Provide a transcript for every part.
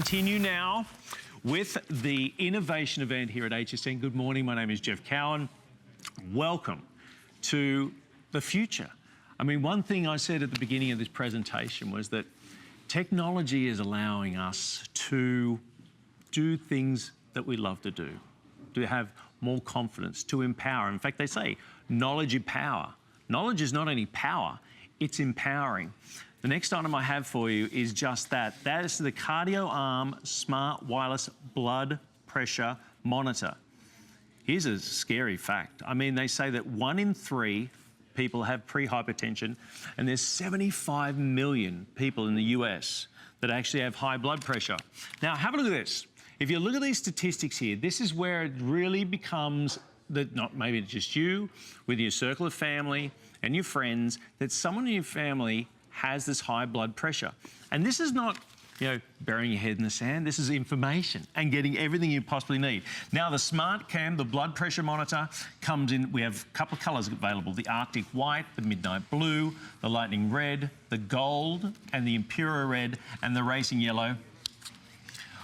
Continue now with the innovation event here at HSN. Good morning, my name is Jeff Cowan. Welcome to the future. I mean, one thing I said at the beginning of this presentation was that technology is allowing us to do things that we love to do, to have more confidence, to empower. In fact, they say knowledge is power. Knowledge is not only power, it's empowering. The next item I have for you is just that. That is the QardioArm Smart Wireless Blood Pressure Monitor. Here's a scary fact. I mean, they say that 1 in 3 people have pre-hypertension, and there's 75 million people in the US that actually have high blood pressure. Now, have a look at this. If you look at these statistics here, this is where it really becomes that not maybe just you, with your circle of family and your friends, that someone in your family has this high blood pressure. And this is not, you know, burying your head in the sand. This is information and getting everything you possibly need. Now, the Smart Cam, the blood pressure monitor, comes in, we have a couple of colors available, the Arctic White, the Midnight Blue, the Lightning Red, the Gold, and the Impura Red, and the Racing Yellow.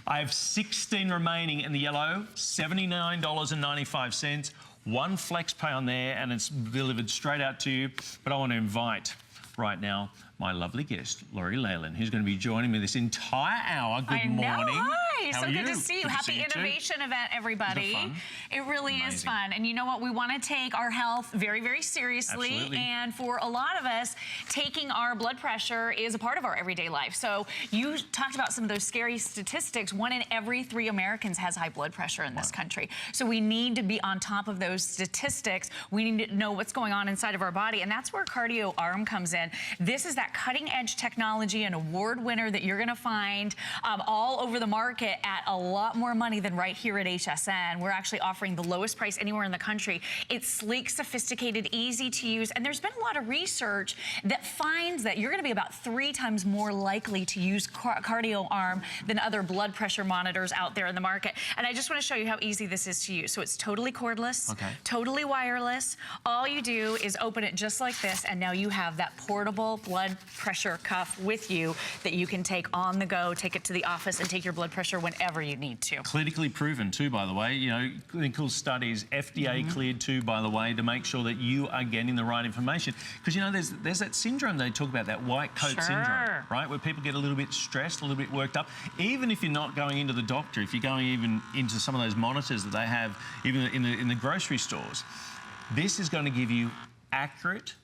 I have 16 remaining in the yellow, $79.95. One flex pay on there, and it's delivered straight out to you. But I want to invite right now my lovely guest, Lori Leyland, who's going to be joining me this entire hour. Good morning. Hi, so good to see you. Happy innovation event, everybody. It really is fun. And you know what? We want to take our health very, very seriously. Absolutely. And for a lot of us, taking our blood pressure is a part of our everyday life. So you talked about some of those scary statistics. 1 in every 3 Americans has high blood pressure in this country. So we need to be on top of those statistics. We need to know what's going on inside of our body. And that's where QardioArm comes in. This is that cutting edge technology, an award winner that you're going to find all over the market at a lot more money than right here at HSN. We're actually offering the lowest price anywhere in the country. It's sleek, sophisticated, easy to use, and there's been a lot of research that finds that you're going to be about 3 times more likely to use QardioArm than other blood pressure monitors out there in the market. And I just want to show you how easy this is to use. So it's totally cordless, totally wireless. All you do is open it just like this, and now you have that portable blood pressure cuff with you that you can take on the go, take it to the office, and take your blood pressure whenever you need to. Clinically proven too, by the way. You know, clinical studies, FDA cleared too, by the way, to make sure that you are getting the right information. Because, you know, there's that syndrome they talk about, that white coat syndrome, right? Where people get a little bit stressed, a little bit worked up. Even if you're not going into the doctor, if you're going even into some of those monitors that they have, even in the grocery stores, this is going to give you accurate,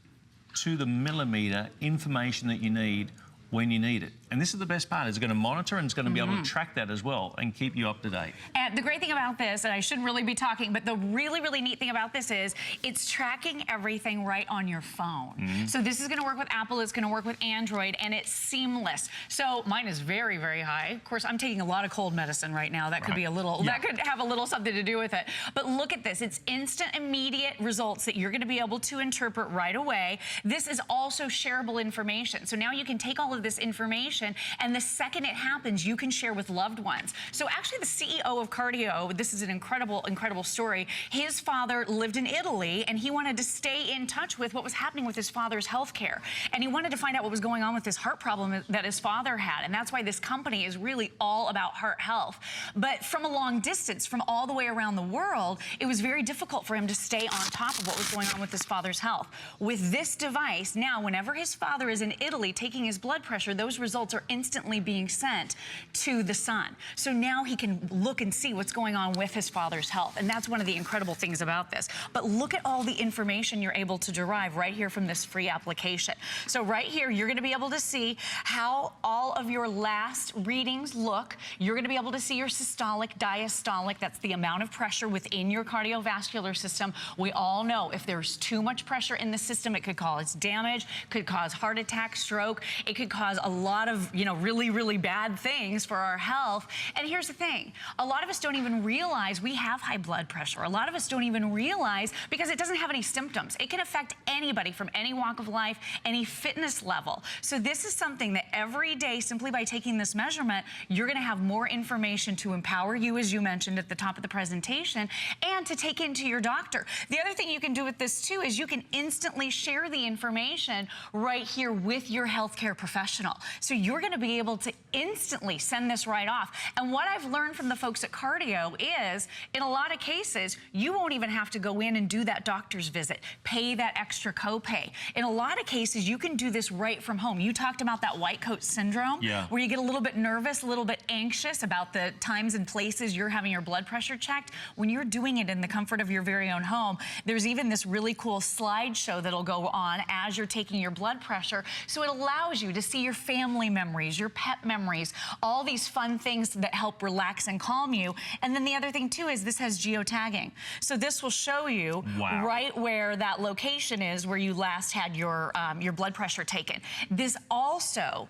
to the millimeter information that you need when you need it. And this is the best part. It's going to monitor, and it's going to be able to track that as well and keep you up to date. And the great thing about this, and I shouldn't really be talking, but the really, really neat thing about this is it's tracking everything right on your phone. So this is going to work with Apple, it's going to work with Android, and it's seamless. So mine is very, very high. Of course, I'm taking a lot of cold medicine right now. That could be a little, that could have a little something to do with it. But look at this. It's instant, immediate results that you're going to be able to interpret right away. This is also shareable information. So now you can take all of this information, and the second it happens, you can share with loved ones. So actually the CEO of Cardio, this is an incredible, incredible story. His father lived in Italy, and he wanted to stay in touch with what was happening with his father's health care. And he wanted to find out what was going on with this heart problem that his father had. And that's why this company is really all about heart health. But from a long distance, from all the way around the world, it was very difficult for him to stay on top of what was going on with his father's health. With this device, now whenever his father is in Italy taking his blood pressure, those results are instantly being sent to the son. So now he can look and see what's going on with his father's health. And that's one of the incredible things about this. But look at all the information you're able to derive right here from this free application. So right here, you're going to be able to see how all of your last readings look. You're going to be able to see your systolic, diastolic. That's the amount of pressure within your cardiovascular system. We all know if there's too much pressure in the system, it could cause damage, could cause heart attack, stroke. It could cause a lot of, you know, really, really bad things for our health. And here's the thing. A lot of us don't even realize we have high blood pressure. A lot of us don't even realize because it doesn't have any symptoms. It can affect anybody from any walk of life, any fitness level. So this is something that every day, simply by taking this measurement, you're going to have more information to empower you, as you mentioned at the top of the presentation, and to take into your doctor. The other thing you can do with this too is you can instantly share the information right here with your healthcare professional. So you're gonna be able to instantly send this right off. And what I've learned from the folks at Cardio is, in a lot of cases, you won't even have to go in and do that doctor's visit, pay that extra copay. In a lot of cases, you can do this right from home. You talked about that white coat syndrome, where you get a little bit nervous, a little bit anxious about the times and places you're having your blood pressure checked. When you're doing it in the comfort of your very own home, there's even this really cool slideshow that'll go on as you're taking your blood pressure. So it allows you to see your family memories, your pet memories, all these fun things that help relax and calm you. And then the other thing too is this has geotagging. So this will show you right where that location is where you last had your blood pressure taken. This also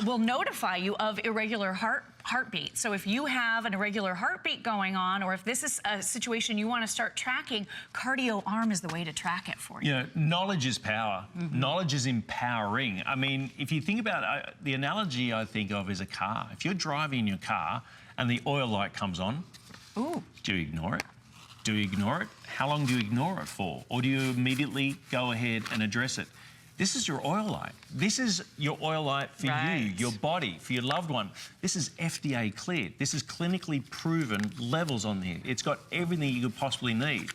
will notify you of irregular heartbeat. So if you have an irregular heartbeat going on, or if this is a situation you want to start tracking, QardioArm is the way to track it for you. You know, knowledge is power. Knowledge is empowering. I mean, if you think about the analogy I think of is a car. If you're driving your car and the oil light comes on, do you ignore it? Do you ignore it? How long do you ignore it for? Or do you immediately go ahead and address it? This is your oil light. This is your oil light for you, your body, for your loved one. This is FDA cleared. This is clinically proven levels on here. It's got everything you could possibly need.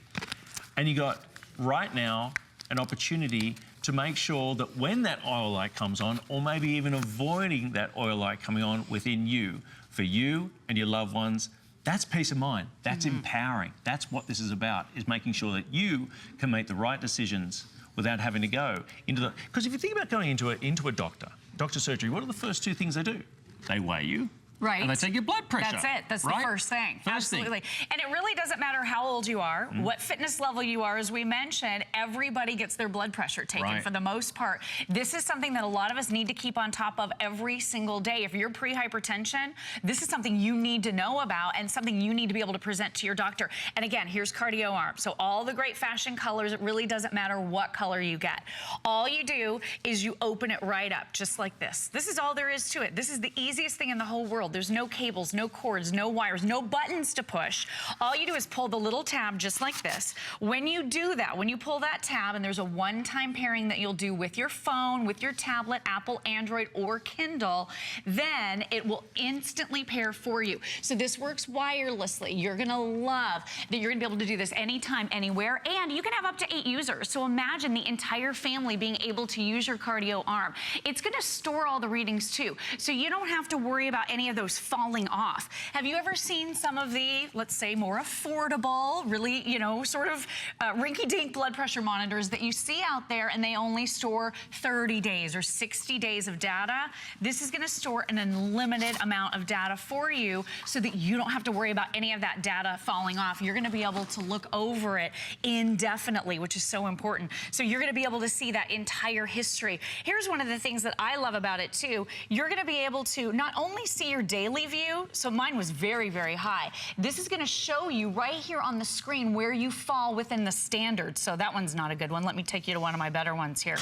And you got, right now, an opportunity to make sure that when that oil light comes on, or maybe even avoiding that oil light coming on within you, for you and your loved ones, that's peace of mind. That's empowering. That's what this is about, is making sure that you can make the right decisions without having to go into the... Because if you think about going into a doctor surgery, what are the first two things they do? They weigh you. Right. And they take your blood pressure. That's it. That's the first thing. Absolutely. And it really doesn't matter how old you are, what fitness level you are. As we mentioned, everybody gets their blood pressure taken for the most part. This is something that a lot of us need to keep on top of every single day. If you're pre-hypertension, this is something you need to know about and something you need to be able to present to your doctor. And again, here's QardioArm. So all the great fashion colors, it really doesn't matter what color you get. All you do is you open it right up, just like this. This is all there is to it. This is the easiest thing in the whole world. There's no cables, no cords, no wires, no buttons to push. All you do is pull the little tab just like this. When you do that, when you pull that tab, and there's a one-time pairing that you'll do with your phone, with your tablet, Apple, Android, or Kindle, then it will instantly pair for you. So this works wirelessly. You're gonna love that you're gonna be able to do this anytime, anywhere, and you can have up to 8 users. So imagine the entire family being able to use your QardioArm. It's gonna store all the readings too, so you don't have to worry about any of those falling off. Have you ever seen some of the, let's say, more affordable, really, you know, sort of rinky-dink blood pressure monitors that you see out there, and they only store 30 days or 60 days of data? This is gonna store an unlimited amount of data for you so that you don't have to worry about any of that data falling off. You're gonna be able to look over it indefinitely, which is so important. So you're gonna be able to see that entire history. Here's one of the things that I love about it too. You're gonna be able to not only see your daily view, so mine was very, very high. This is gonna show you right here on the screen where you fall within the standards. So that one's not a good one. Let me take you to one of my better ones here.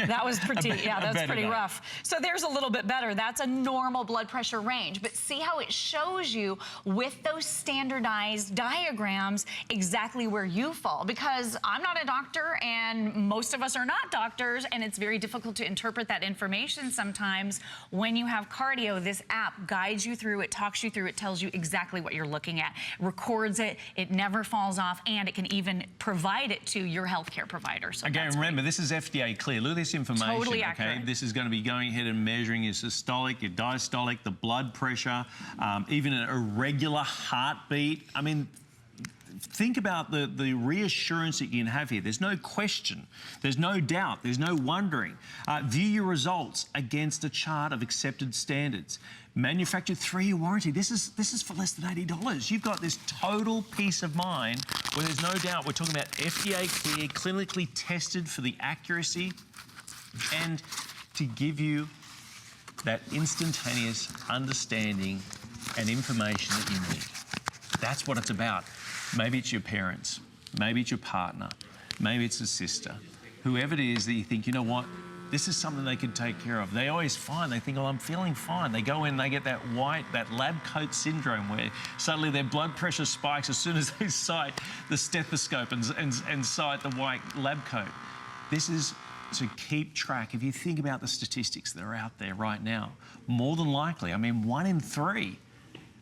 That was pretty, that's pretty rough. So there's a little bit better. That's a normal blood pressure range. But see how it shows you with those standardized diagrams exactly where you fall. Because I'm not a doctor, and most of us are not doctors, and it's very difficult to interpret that information sometimes. When you have Cardio, this app guides you through, it talks you through, it tells you exactly what you're looking at, records it, it never falls off, and it can even provide it to your healthcare provider. So again, remember, this is FDA clear. Look at this information. Totally accurate. This is going to be going ahead and measuring your systolic, your diastolic, the blood pressure, even an irregular heartbeat. I mean, think about the reassurance that you can have here. There's no question, there's no doubt, there's no wondering. View your results against a chart of accepted standards. Manufactured 3-year warranty. This is for less than $80. You've got this total peace of mind where there's no doubt. We're talking about FDA clear, clinically tested for the accuracy, and to give you that instantaneous understanding and information that you need. That's what it's about. Maybe it's your parents, maybe it's your partner, maybe it's a sister, whoever it is that you think, you know what, this is something they could take care of. They always find, they think, oh, I'm feeling fine. They go in, they get that lab coat syndrome where suddenly their blood pressure spikes as soon as they sight the stethoscope and sight the white lab coat. This is to keep track. If you think about the statistics that are out there right now, more than likely, I mean, 1 in 3.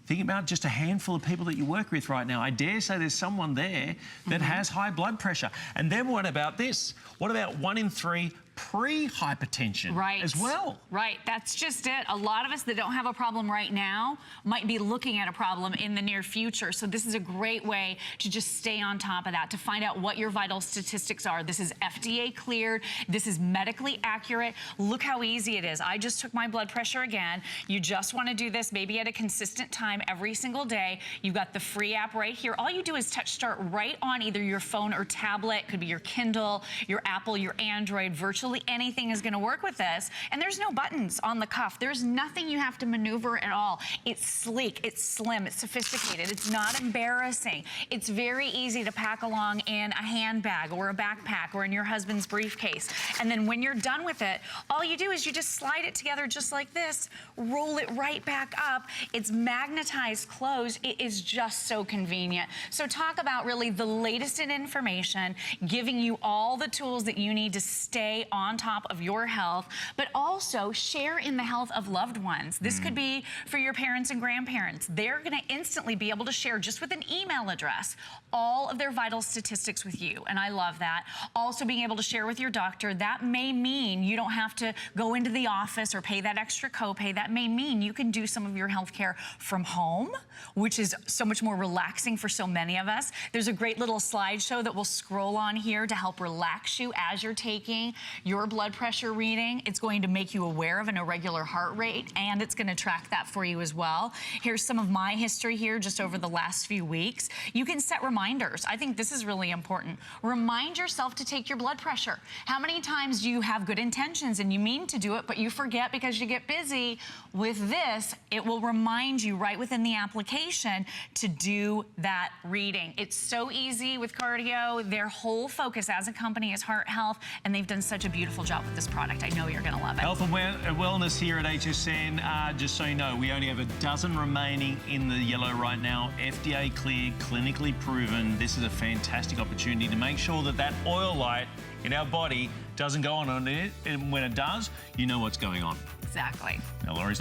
Think about just a handful of people that you work with right now. I dare say there's someone there that has high blood pressure. And then what about this? What about 1 in 3 pre-hypertension as well? Right, that's just it. A lot of us that don't have a problem right now might be looking at a problem in the near future. So this is a great way to just stay on top of that, to find out what your vital statistics are. This is FDA cleared. This is medically accurate. Look how easy it is. I just took my blood pressure again. You just want to do this maybe at a consistent time every single day. You've got the free app right here. All you do is touch start right on either your phone or tablet. Could be your Kindle, your Apple, your Android. Virtually anything is going to work with this. And there's no buttons on the cuff. There's nothing you have to maneuver at all. It's sleek, it's slim, it's sophisticated. It's not embarrassing. It's very easy to pack along in a handbag or a backpack or in your husband's briefcase. And then when you're done with it, all you do is you just slide it together just like this, roll it right back up. It's magnetized closed. It is just so convenient. So talk about really the latest in information, giving you all the tools that you need to stay on top of your health, but also share in the health of loved ones. This could be for your parents and grandparents. They're going to instantly be able to share just with an email address all of their vital statistics with you, and I love that. Also being able to share with your doctor, that may mean you don't have to go into the office or pay that extra copay. That may mean you can do some of your health care from home, which is so much more relaxing for so many of us. There's a great little slideshow that will scroll on here to help relax you as you're taking your blood pressure reading. It's going to make you aware of an irregular heart rate, and it's going to track that for you as well. Here's some of my history here just over the last few weeks. You can set reminders. I think this is really important. Remind yourself to take your blood pressure. How many times do you have good intentions and you mean to do it, but you forget because you get busy? With this, it will remind you right within the application to do that reading. It's so easy with Cardio. Their whole focus as a company is heart health, and they've done such a beautiful job with this product. I know you're going to love it. Health and wellness here at HSN. Just so you know, we only have a dozen remaining in the yellow right now. FDA cleared, clinically proven. This is a fantastic opportunity to make sure that that oil light in our body doesn't go on it. And when it does, you know what's going on. Exactly. Now, Laurie's